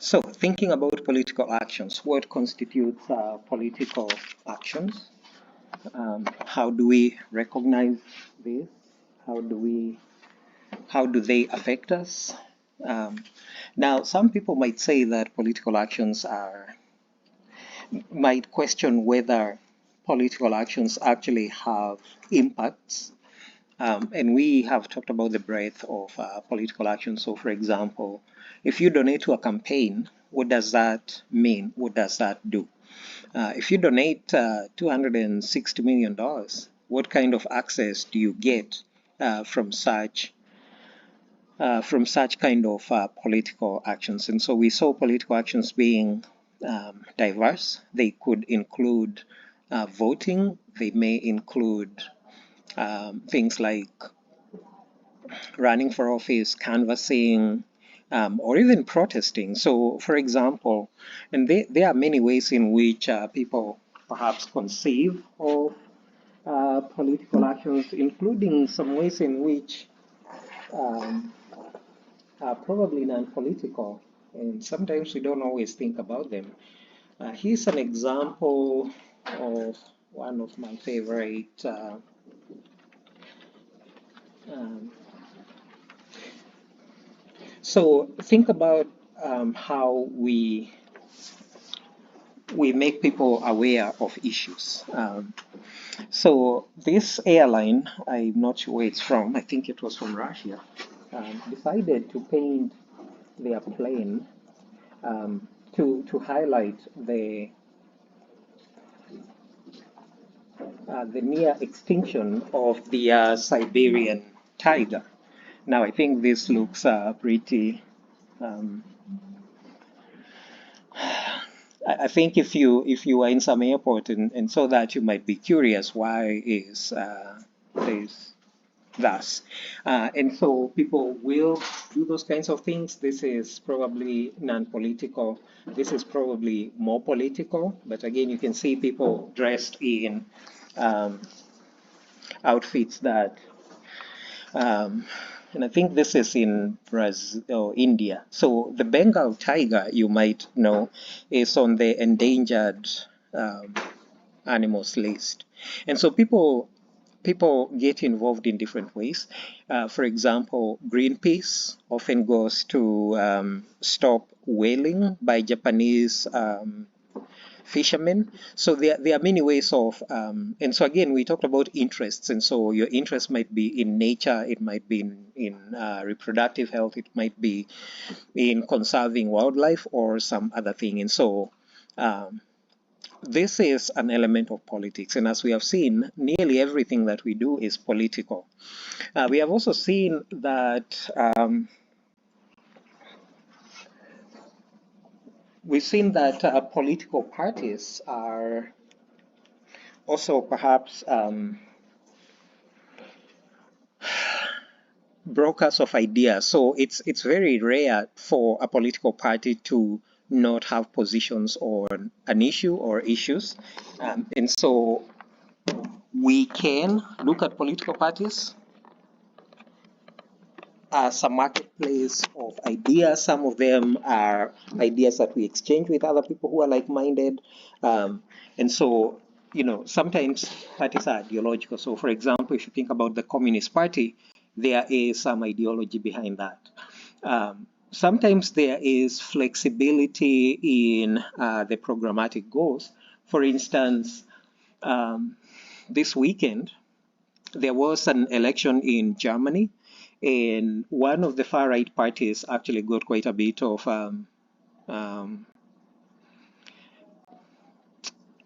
So, thinking about political actions, what constitutes political actions? How do we recognize this? How do we, how do they affect us? Um, Now, some people might say that political actions might question whether political actions actually have impacts. And we have talked about the breadth of political action. So, for example, if you donate to a campaign, what does that mean? What does that do? If you donate $260 million, what kind of access do you get from such kind of political actions? And so we saw political actions being diverse. They could include voting. They may include things like running for office, canvassing, or even protesting. So, for example, and there are many ways in which people perhaps conceive of political actions, including some ways in which um, are probably non-political, and sometimes we don't always think about them. Here's an example of one of my favorite um, so think about how we make people aware of issues. So this airline, I'm not sure where it's from, I think it was from Russia, decided to paint their plane to highlight the near extinction of the Siberian tiger. Now, I think this looks pretty. Um, I think if you are in some airport and saw that, you might be curious why is this thus. And so people will do those kinds of things. This is probably non-political. This is probably more political. But again, you can see people dressed in um, outfits that, and I think this is in Brazil or India. So the Bengal tiger, you might know, is on the endangered um, animals list. And so people get involved in different ways. For example, Greenpeace often goes to stop whaling by Japanese fishermen. So there are many ways of, and so again, we talked about interests. And so your interest might be in nature, it might be in reproductive health, it might be in conserving wildlife or some other thing. And so um, this is an element of politics. And as we have seen, nearly everything that we do is political. We have also seen that political parties are also perhaps brokers of ideas. So it's very rare for a political party to not have positions on an issue or issues. And so we can look at political parties as a marketplace of ideas. Some of them are ideas that we exchange with other people who are like-minded. And so, sometimes parties are ideological. So, for example, if you think about the Communist Party, there is some ideology behind that. Sometimes there is flexibility in the programmatic goals. For instance, this weekend, there was an election in Germany, and one of the far right parties actually got quite a bit of um,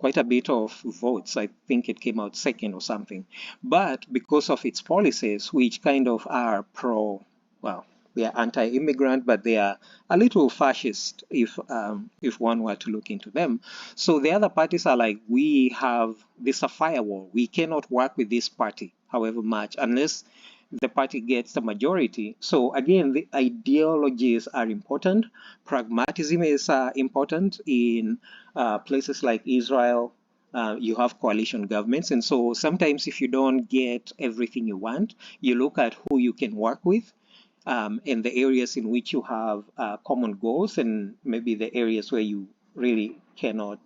votes. I think it came out second or something. But because of its policies, which kind of are well, they are anti-immigrant, but they are a little fascist if one were to look into them. So the other parties are like, we have this a firewall. We cannot work with this party, however much, unless the party gets the majority. So again, the ideologies are important. Pragmatism is important in places like Israel. You have coalition governments. And so sometimes if you don't get everything you want, you look at who you can work with. in the areas in which you have common goals, and maybe the areas where you really cannot.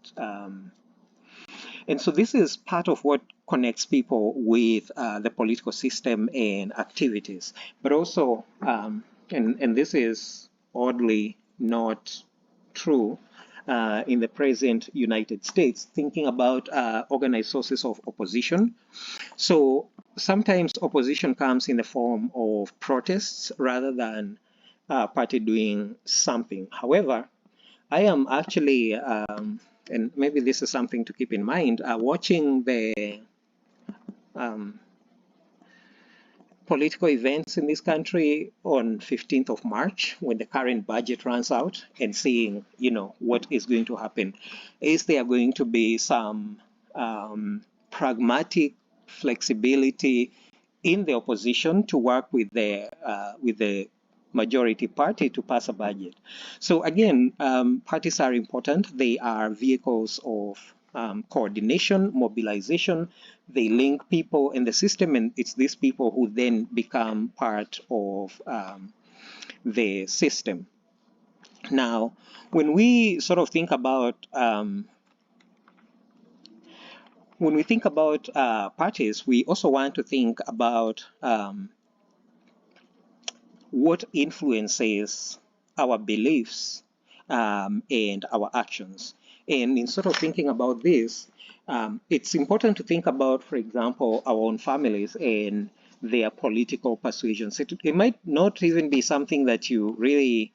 And so this is part of what connects people with the political system and activities. But also, and this is oddly not true in the present United States, thinking about organized sources of opposition. So sometimes opposition comes in the form of protests rather than party doing something. However, I am actually, and maybe this is something to keep in mind, watching the um, political events in this country on 15th of March when the current budget runs out, and seeing, what is going to happen. Is there going to be some pragmatic flexibility in the opposition to work with the majority party to pass a budget? So again, parties are important. They are vehicles of coordination, mobilization. They link people in the system, and it's these people who then become part of the system. Now, when we sort of think about parties, we also want to think about what influences our beliefs and our actions. And in sort of thinking about this, it's important to think about, for example, our own families and their political persuasions. It might not even be something that you really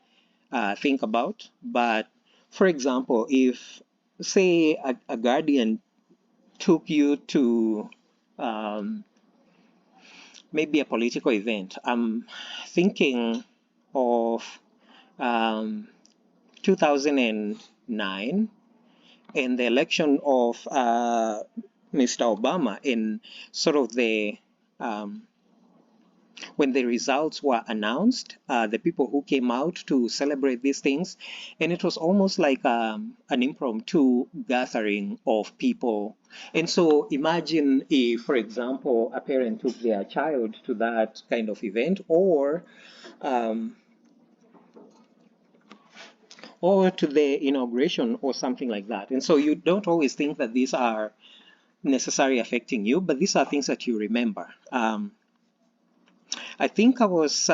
think about, but for example, if, say, a guardian took you to maybe a political event. I'm thinking of 2009 and the election of Mr. Obama, in sort of the when the results were announced, the people who came out to celebrate these things, and it was almost like an impromptu gathering of people. And so imagine if, for example, a parent took their child to that kind of event, or to the inauguration or something like that. And so you don't always think that these are necessarily affecting you, but these are things that you remember. I think I was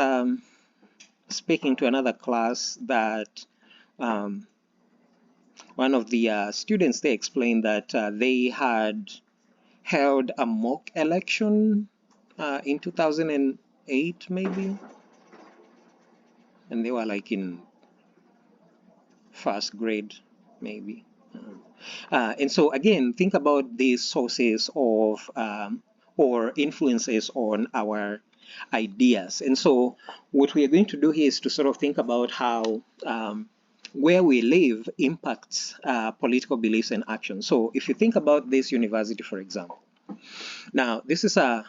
speaking to another class that one of the students, they explained that they had held a mock election in 2008 maybe, and they were like in first grade maybe. And so again, think about these sources of or influences on our ideas. And so what we are going to do here is to sort of think about how where we live impacts political beliefs and actions. So if you think about this university, for example, now this is a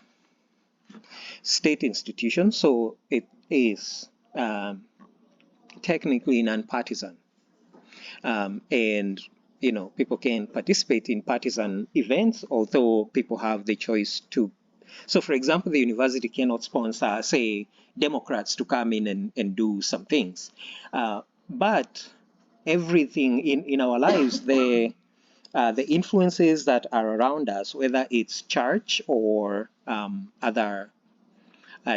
state institution, so it is technically non-partisan. And people can participate in partisan events, although people have the choice to. So, for example, the university cannot sponsor, say, Democrats to come in and do some things. But everything in our lives, the influences that are around us, whether it's church or other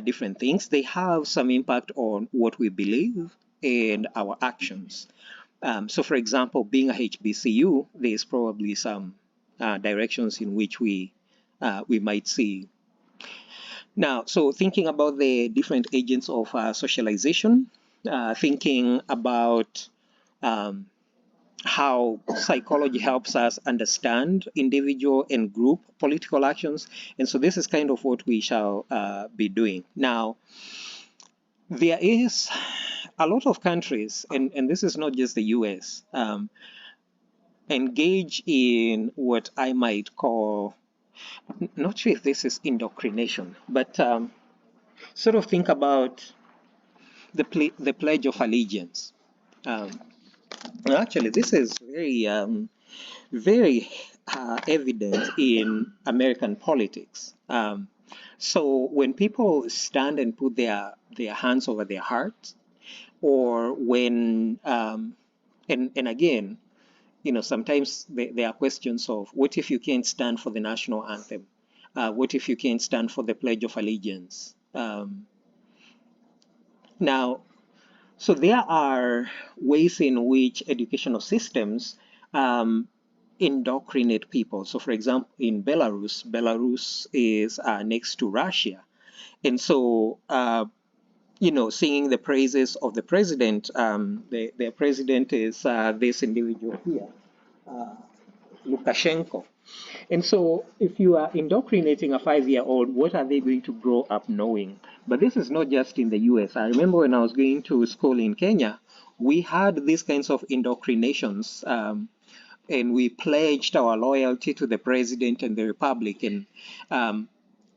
different things, they have some impact on what we believe and our actions. So, for example, being a HBCU, there's probably some directions in which we might see. Now, so thinking about the different agents of socialization, thinking about how psychology helps us understand individual and group political actions. And so this is kind of what we shall be doing. Now, there is a lot of countries, and this is not just the US, engage in what I might call, not sure if this is indoctrination, but sort of think about the Pledge of Allegiance. Actually, this is very evident in American politics. So when people stand and put their hands over their hearts, or when and again, sometimes there are questions of what if you can't stand for the national anthem? What if you can't stand for the Pledge of Allegiance? Now, so there are ways in which educational systems indoctrinate people. So, for example, in Belarus is next to Russia. And so, singing the praises of the president, their president is this individual here, Lukashenko. And so, if you are indoctrinating a 5-year-old, what are they going to grow up knowing? But this is not just in the US. I remember when I was going to school in Kenya, we had these kinds of indoctrinations, and we pledged our loyalty to the president and the republic. And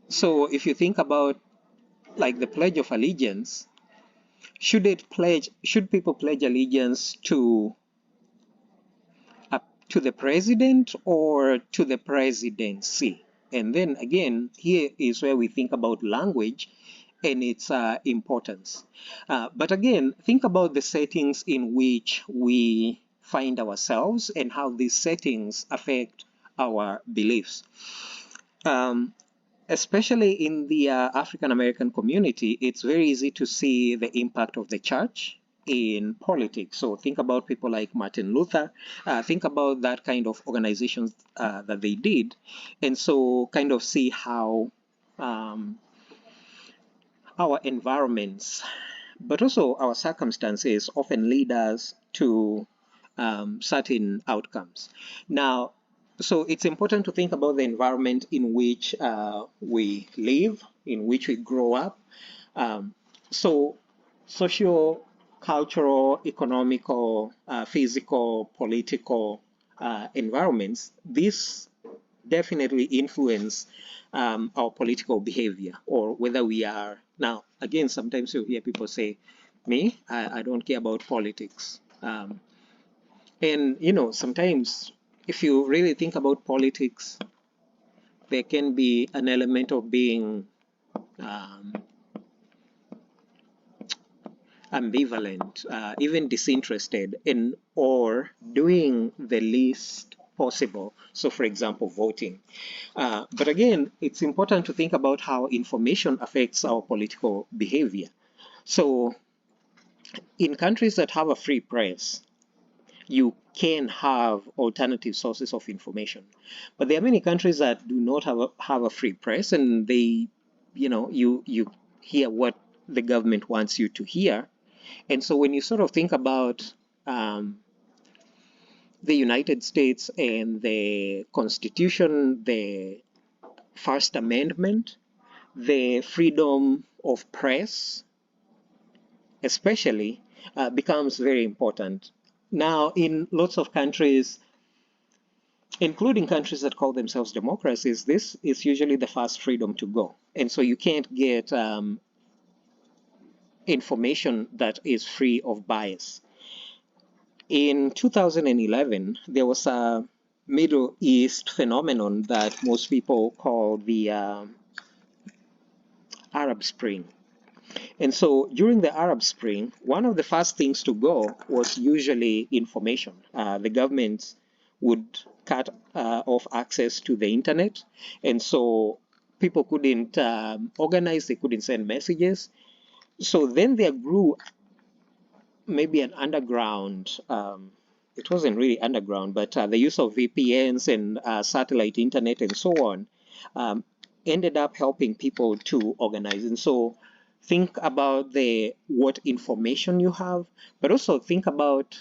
so, if you think about like the Pledge of Allegiance, should people pledge allegiance to the president or to the presidency? And then again, here is where we think about language and its importance. But again, think about the settings in which we find ourselves and how these settings affect our beliefs. Especially in the African American community, it's very easy to see the impact of the church in politics. So think about people like Martin Luther, think about that kind of organizations that they did, and so kind of see how our environments, but also our circumstances often lead us to certain outcomes. Now, so it's important to think about the environment in which we live, in which we grow up. So social, cultural, economical, physical, political environments, these definitely influence our political behavior, or whether we are. Now, again, sometimes you hear people say, me, I don't care about politics. And, sometimes if you really think about politics, there can be an element of being ambivalent, even disinterested in, or doing the least possible. So, for example, voting. But again, it's important to think about how information affects our political behavior. So, in countries that have a free press, you can have alternative sources of information. But there are many countries that do not have a free press, and they, you hear what the government wants you to hear. And so when you sort of think about the United States and the Constitution, the First Amendment, the freedom of press, especially, becomes very important. Now, in lots of countries, including countries that call themselves democracies, this is usually the first freedom to go. And so you can't get information that is free of bias. In 2011, there was a Middle East phenomenon that most people call the Arab Spring. And so during the Arab Spring, one of the first things to go was usually information. The government would cut off access to the internet, and so people couldn't organize, they couldn't send messages. So then there grew maybe an underground, it wasn't really underground, but the use of VPNs and satellite internet and so on ended up helping people to organize. And so think about what information you have, but also think about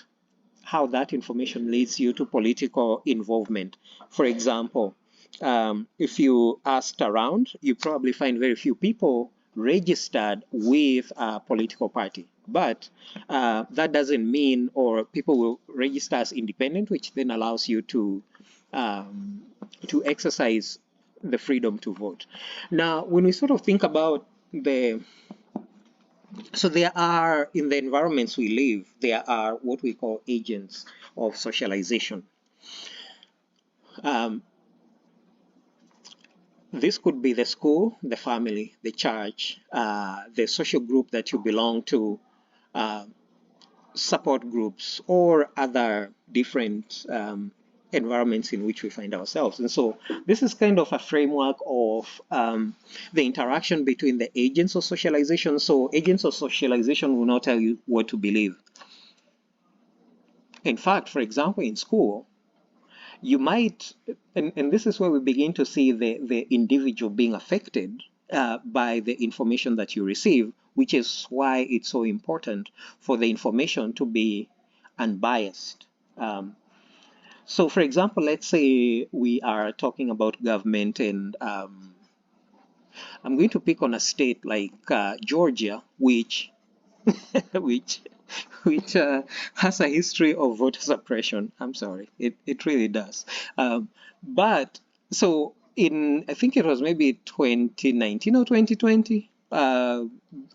how that information leads you to political involvement. For example, if you asked around, you probably find very few people registered with a political party. But that doesn't mean, or people will register as independent, which then allows you to exercise the freedom to vote. Now, when we sort of think about so there are, in the environments we live, there are what we call agents of socialization. This could be the school, the family, the church, the social group that you belong to, uh, support groups, or other different environments in which we find ourselves. And so this is kind of a framework of the interaction between the agents of socialization. So agents of socialization will not tell you what to believe. In fact, for example, in school, you might, and this is where we begin to see the individual being affected by the information that you receive, which is why it's so important for the information to be unbiased. So, for example, let's say we are talking about government, and I'm going to pick on a state like Georgia, which which has a history of voter suppression. I'm sorry, it really does. But so in, I think it was maybe 2019 or 2020,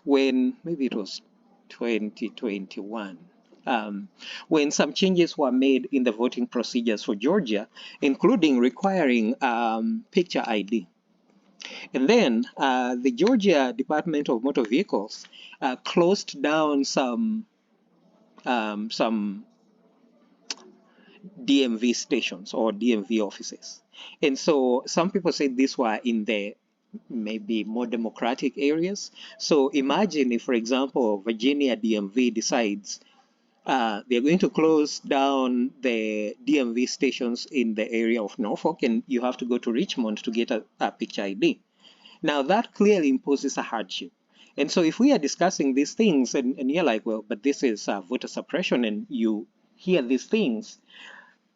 when maybe it was 2021. When some changes were made in the voting procedures for Georgia, including requiring picture ID. And then the Georgia Department of Motor Vehicles closed down some DMV stations or DMV offices. And so some people say these were in the maybe more democratic areas. So imagine if, for example, Virginia DMV decides they're going to close down the DMV stations in the area of Norfolk, and you have to go to Richmond to get a picture ID. Now, that clearly imposes a hardship. And so if we are discussing these things and you're like, well, but this is voter suppression, and you hear these things,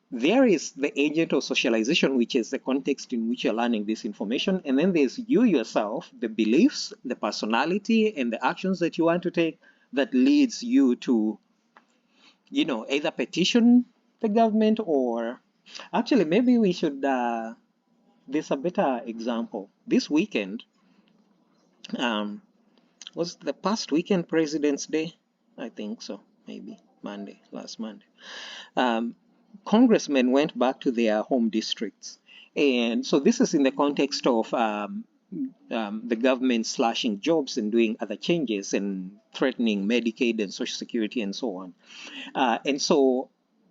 there is the agent of socialization, which is the context in which you're learning this information. And then there's you yourself, the beliefs, the personality, and the actions that you want to take that leads you to, either petition the government, or actually maybe we should, there's a better example. This weekend, was the past weekend President's Day? I think so, maybe last Monday. Congressmen went back to their home districts. And so this is in the context of the government slashing jobs and doing other changes and threatening Medicaid and Social Security and so on. And so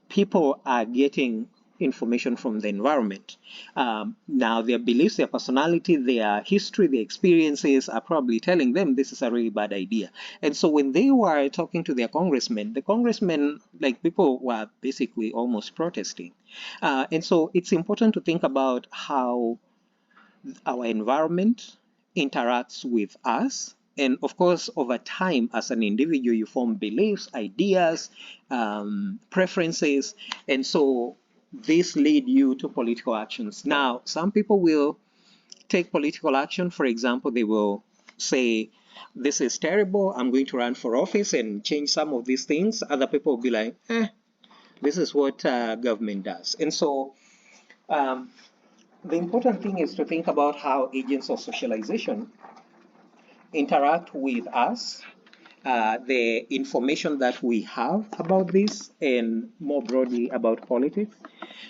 people are getting information from the environment. Now, their beliefs, their personality, their history, their experiences are probably telling them this is a really bad idea. And so when they were talking to their congressmen, the congressmen, like, people were basically almost protesting. And so it's important to think about how our environment interacts with us. And of course, over time, as an individual, you form beliefs, ideas, preferences. And so this lead you to political actions. Now, some people will take political action. For example, they will say, this is terrible, I'm going to run for office and change some of these things. Other people will be like, this is what government does. And so the important thing is to think about how agents of socialization interact with us, the information that we have about this, and more broadly about politics,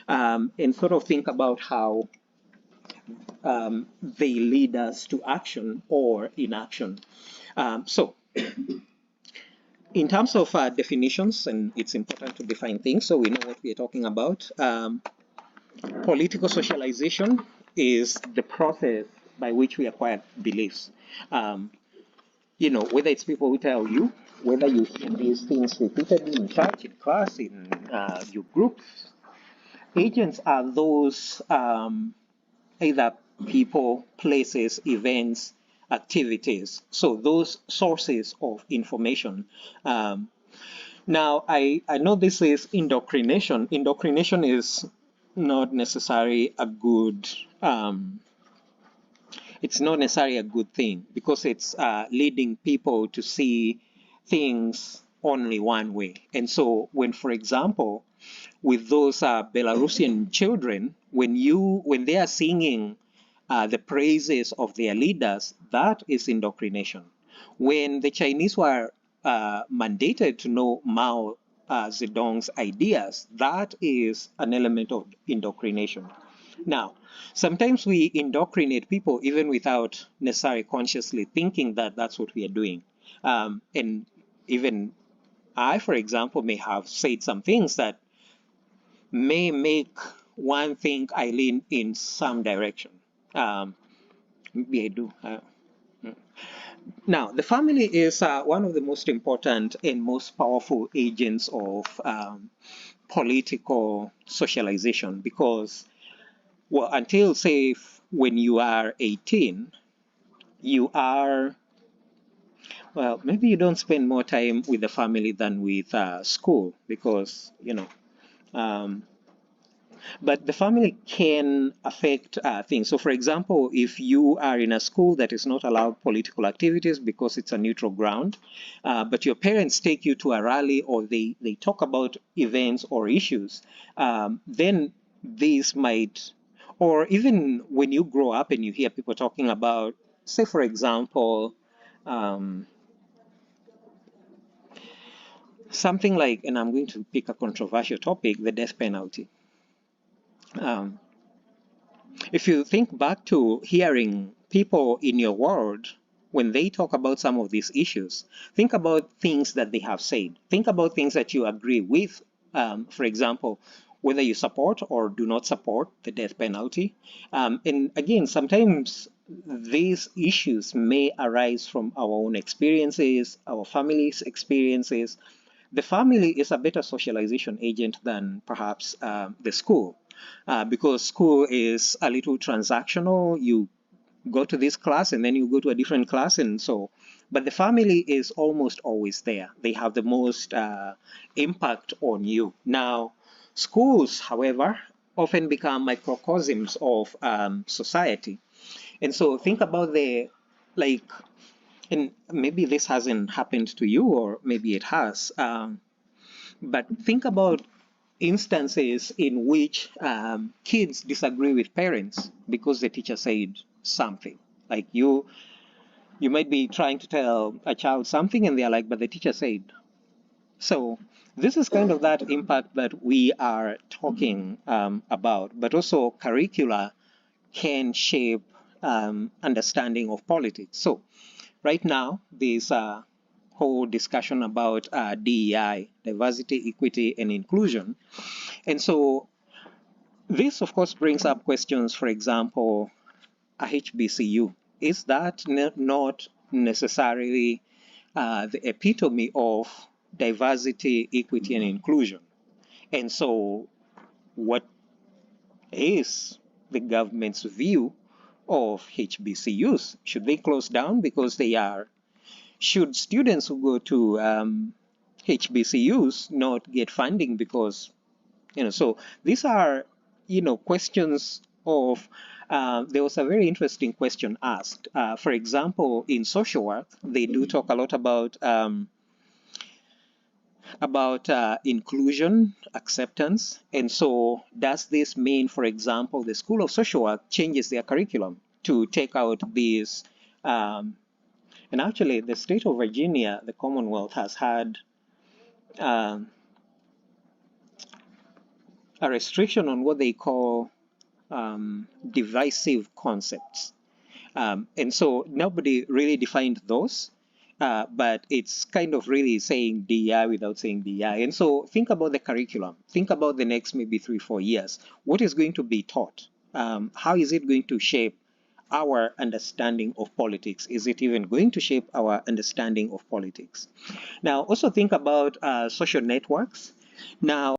and sort of think about how they lead us to action or inaction. So in terms of definitions, and it's important to define things so we know what we're talking about, political socialization is the process by which we acquire beliefs. Whether it's people who tell you, whether you hear these things repeatedly in church, in class, in your groups. Agents are those either people, places, events, activities. So those sources of information. Now, I know this is indoctrination. Indoctrination is not necessarily a good it's not necessarily a good thing, because it's leading people to see things only one way. And so when, for example, with those Belarusian children, when they are singing the praises of their leaders, that is indoctrination. When the Chinese were mandated to know Mao Zedong's ideas, that is an element of indoctrination. Now, sometimes we indoctrinate people even without necessarily consciously thinking that that's what we are doing. And even I, for example, may have said some things that may make one think I lean in some direction. Maybe I do. Now, the family is one of the most important and most powerful agents of political socialization because, well, until say when you are 18, you are, well, maybe you don't spend more time with the family than with school because, um, but the family can affect things. So, for example, if you are in a school that is not allowed political activities because it's a neutral ground, but your parents take you to a rally or they talk about events or issues, then these might, or even when you grow up and you hear people talking about, say, for example, um, something like, and I'm going to pick a controversial topic, the death penalty. Um, If you think back to hearing people in your world when they talk about some of these issues, think about things that they have said. Think about things that you agree with. For example, whether you support or do not support the death penalty. And again, sometimes these issues may arise from our own experiences, our family's experiences. The family is a better socialization agent than perhaps the school, because school is a little transactional. You go to this class and then you go to a different class, and so. But the family is almost always there. They have the most impact on you. Now, schools, however, often become microcosms of society, and so think about the like and maybe this hasn't happened to you, or maybe it has. But think about instances in which kids disagree with parents because the teacher said something. Like you might be trying to tell a child something, and they're like, "But the teacher said." So this is kind of that impact that we are talking about. But also, curricula can shape understanding of politics. So right now, there's a whole discussion about DEI, diversity, equity, and inclusion. And so this, of course, brings up questions, for example, a HBCU. Is that not necessarily the epitome of diversity, equity, and inclusion? And so what is the government's view of HBCUs? Should they close down because they are? Should students who go to HBCUs not get funding because, so these are, questions of, there was a very interesting question asked. For example, in social work, they do talk a lot about inclusion, acceptance. And so does this mean, for example, the School of Social Work changes their curriculum to take out these, and actually the state of Virginia, the Commonwealth, has had um, a restriction on what they call divisive concepts. And so nobody really defined those, but it's kind of really saying DI without saying DI. And so think about the curriculum. Think about the next maybe 3-4 years. What is going to be taught? How is it going to shape our understanding of politics? Is it even going to shape our understanding of politics? Now, also think about social networks. Now,